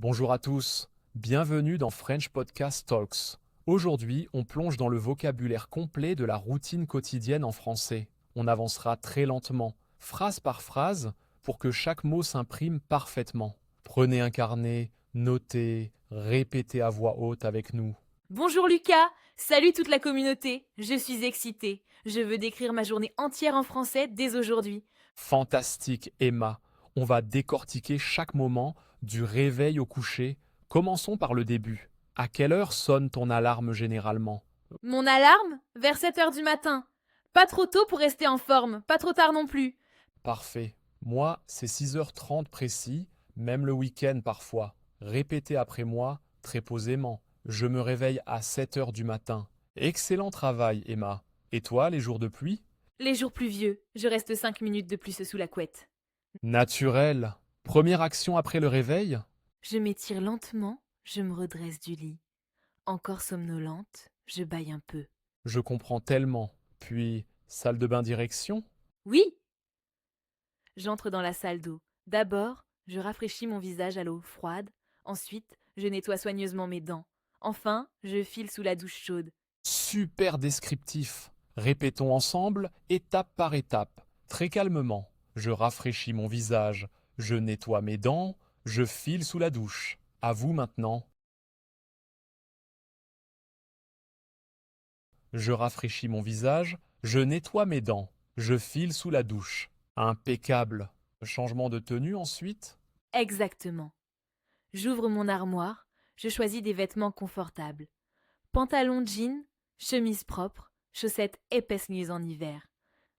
Bonjour à tous, bienvenue dans French Podcast Talks. Aujourd'hui, on plonge dans le vocabulaire complet de la routine quotidienne en français. On avancera très lentement, phrase par phrase, pour que chaque mot s'imprime parfaitement. Prenez un carnet, notez, répétez à voix haute avec nous. Bonjour Lucas, salut toute la communauté, je suis excitée. Je veux décrire ma journée entière en français dès aujourd'hui. Fantastique Emma, on va décortiquer chaque moment, du réveil au coucher. Commençons par le début. À quelle heure sonne ton alarme généralement? Mon alarme? Vers 7 heures du matin. Pas trop tôt pour rester en forme, pas trop tard non plus. Parfait. Moi, c'est 6h30 précis, même le week-end parfois. Répétez après moi, très posément. Je me réveille à 7h du matin. Excellent travail, Emma. Et toi, les jours de pluie? Les jours pluvieux, je reste 5 minutes de plus sous la couette. Naturel. Première action après le réveil? Je m'étire lentement, je me redresse du lit. Encore somnolente, je bâille un peu. Je comprends tellement. Puis, salle de bain direction? Oui! J'entre dans la salle d'eau. D'abord, je rafraîchis mon visage à l'eau froide. Ensuite, je nettoie soigneusement mes dents. Enfin, je file sous la douche chaude. Super descriptif. Répétons ensemble, étape par étape, très calmement. Je rafraîchis mon visage, je nettoie mes dents, je file sous la douche. À vous maintenant. Je rafraîchis mon visage, je nettoie mes dents, je file sous la douche. Impeccable. Changement de tenue ensuite? Exactement. J'ouvre mon armoire, je choisis des vêtements confortables. Pantalon jean, chemise propre, chaussettes épaisses mises en hiver.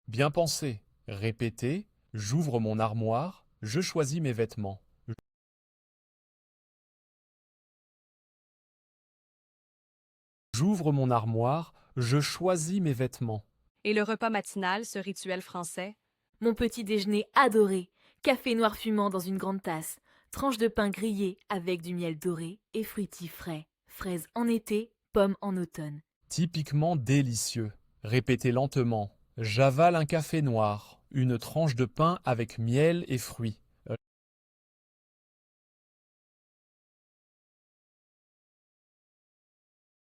Bien pensé. Répétez, j'ouvre mon armoire, je choisis mes vêtements. J'ouvre mon armoire, je choisis mes vêtements. Et le repas matinal, ce rituel français? Mon petit déjeuner adoré, café noir fumant dans une grande tasse, tranche de pain grillé avec du miel doré et fruitis frais, fraises en été, pommes en automne. Typiquement délicieux. Répétez lentement. J'avale un café noir, une tranche de pain avec miel et fruits.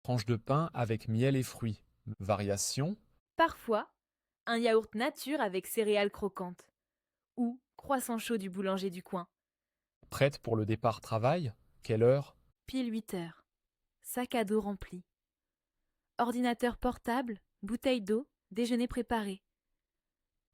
Tranche de pain avec miel et fruits. Variation. Parfois, un yaourt nature avec céréales croquantes. Ou croissant chaud du boulanger du coin. Prête pour le départ travail? Quelle heure? Pile 8 heures. Sac à dos rempli. Ordinateur portable, bouteille d'eau, déjeuner préparé.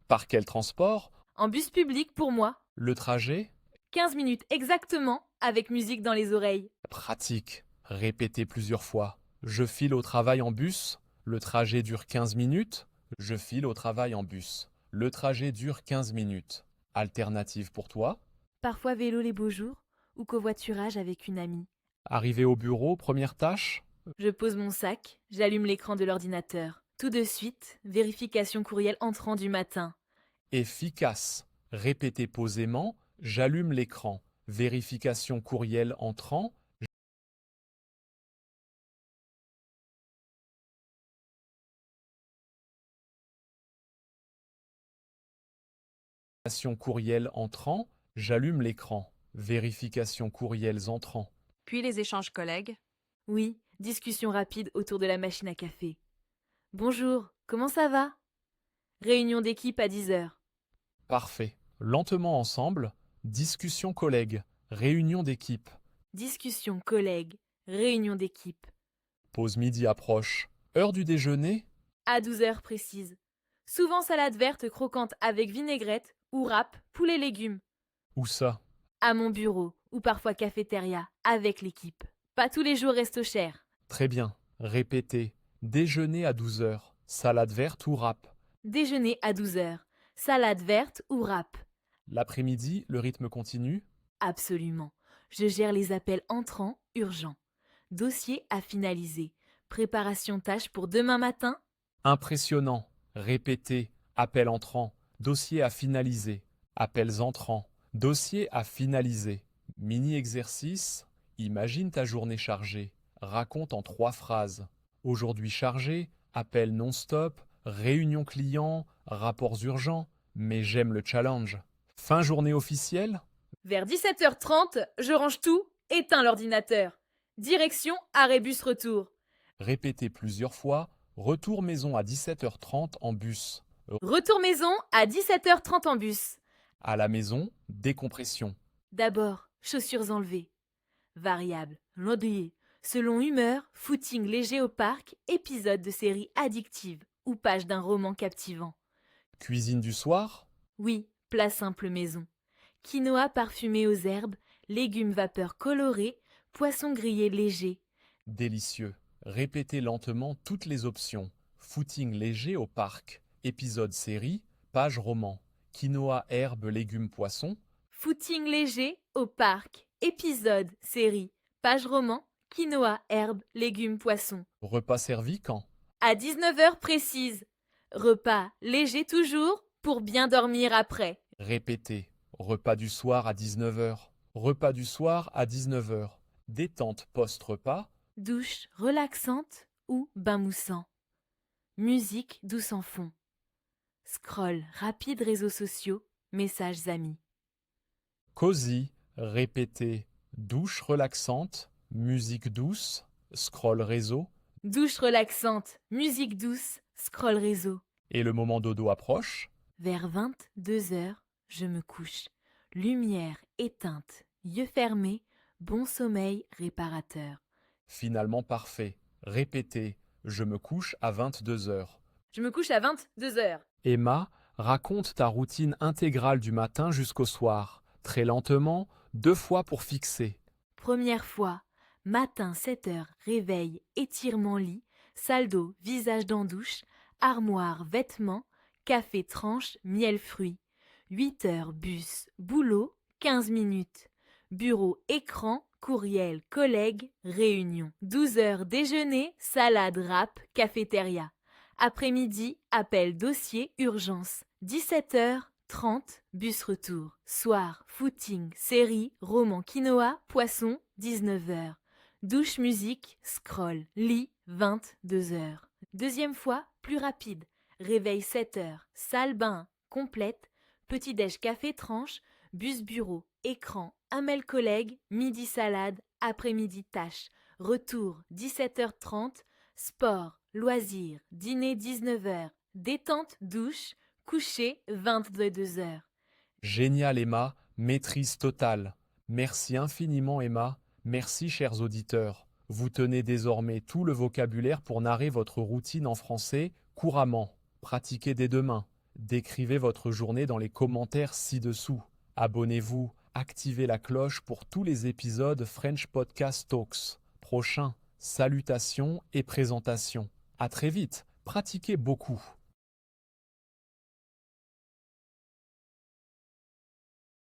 Par quel transport? En bus public pour moi. Le trajet? 15 minutes exactement, avec musique dans les oreilles. Pratique. Répétez plusieurs fois. Je file au travail en bus. Le trajet dure 15 minutes. Je file au travail en bus. Le trajet dure 15 minutes. Alternative pour toi? Parfois vélo les beaux jours, ou covoiturage avec une amie. Arrivé au bureau, première tâche? Je pose mon sac, j'allume l'écran de l'ordinateur. Tout de suite, vérification courriel entrant du matin. Efficace. Répétez posément, j'allume l'écran. Vérification courriel entrant. Vérification courriel entrant. J'allume l'écran. Vérification courriels entrants. Puis les échanges collègues? Oui, discussion rapide autour de la machine à café. Bonjour, comment ça va? Réunion d'équipe à 10 heures. Parfait. Lentement ensemble. Discussion collègue. Réunion d'équipe. Discussion collègue, réunion d'équipe. Pause midi approche. Heure du déjeuner? À 12 heures précises. Souvent salade verte croquante avec vinaigrette ou râpe, poulet légumes. Où ça? À mon bureau ou parfois cafétéria avec l'équipe. Pas tous les jours resto cher. Très bien. Répétez. Déjeuner à 12 heures. Salade verte ou râpe? Déjeuner à 12 heures. Salade verte ou râpe. L'après-midi, le rythme continue? Absolument. Je gère les appels entrants urgents. Dossier à finaliser. Préparation tâche pour demain matin. Impressionnant. Répétez. Appel entrant. Dossier à finaliser. Appels entrants. Dossier à finaliser. Mini-exercice. Imagine ta journée chargée. Raconte en 3 phrases. Aujourd'hui chargé, appel non-stop, réunion client, rapports urgents. Mais j'aime le challenge. Fin journée officielle? Vers 17h30, je range tout éteins l'ordinateur. Direction arrêt bus retour. Répétez plusieurs fois. Retour maison à 17h30 en bus. Retour maison à 17h30 en bus. À la maison, décompression. D'abord, chaussures enlevées. Variable, laundrier. Selon humeur, footing léger au parc, épisode de série addictive ou page d'un roman captivant. Cuisine du soir. Oui, plat simple maison. Quinoa parfumé aux herbes, légumes vapeur colorés, poisson grillé léger. Délicieux. Répétez lentement toutes les options. Footing léger au parc. Épisode série. Page roman. Quinoa, herbes, légumes, poissons. Footing léger au parc, épisode série, page roman, quinoa, herbes, légumes, poissons. Repas servi quand? À 19h précise. Repas léger toujours pour bien dormir après. Répétez. Repas du soir à 19h. Repas du soir à 19h. Détente post-repas. Douche relaxante ou bain moussant. Musique douce en fond. Scroll rapide réseaux sociaux, messages amis. Cosy. Répétez. Douche relaxante. Musique douce. Scroll réseau. Douche relaxante, musique douce, scroll réseau. Et le moment dodo approche. Vers 22h, je me couche. Lumière éteinte, yeux fermés, bon sommeil réparateur. Finalement parfait. Répétez. Je me couche à 22h. Je me couche à 22h. Emma, raconte ta routine intégrale du matin jusqu'au soir. Très lentement, 2 fois pour fixer. Première fois, matin 7h, réveil, étirement lit, salle d'eau, visage dans douche, armoire, vêtements, café tranche, miel fruits. 8h, bus, boulot, 15 minutes. Bureau, écran, courriel, collègues, réunion. 12h, déjeuner, salade, râpe, cafétéria. Après-midi, appel, dossier, urgence. 17h30, bus retour. Soir, footing, série, roman, quinoa, poisson, 19h. Douche, musique, scroll, lit, 22h. Deuxième fois, plus rapide. Réveil 7h, salle bain, complète, petit-déj café tranche, bus bureau, écran, mail collègue, midi salade, après-midi tâche. Retour 17h30, sport, loisirs, dîner 19h, détente, douche, coucher 22h. Génial Emma, maîtrise totale. Merci infiniment Emma, merci chers auditeurs. Vous tenez désormais tout le vocabulaire pour narrer votre routine en français couramment. Pratiquez dès demain. Décrivez votre journée dans les commentaires ci-dessous. Abonnez-vous, activez la cloche pour tous les épisodes French Podcast Talks. Prochain, salutations et présentations. À très vite, pratiquez beaucoup.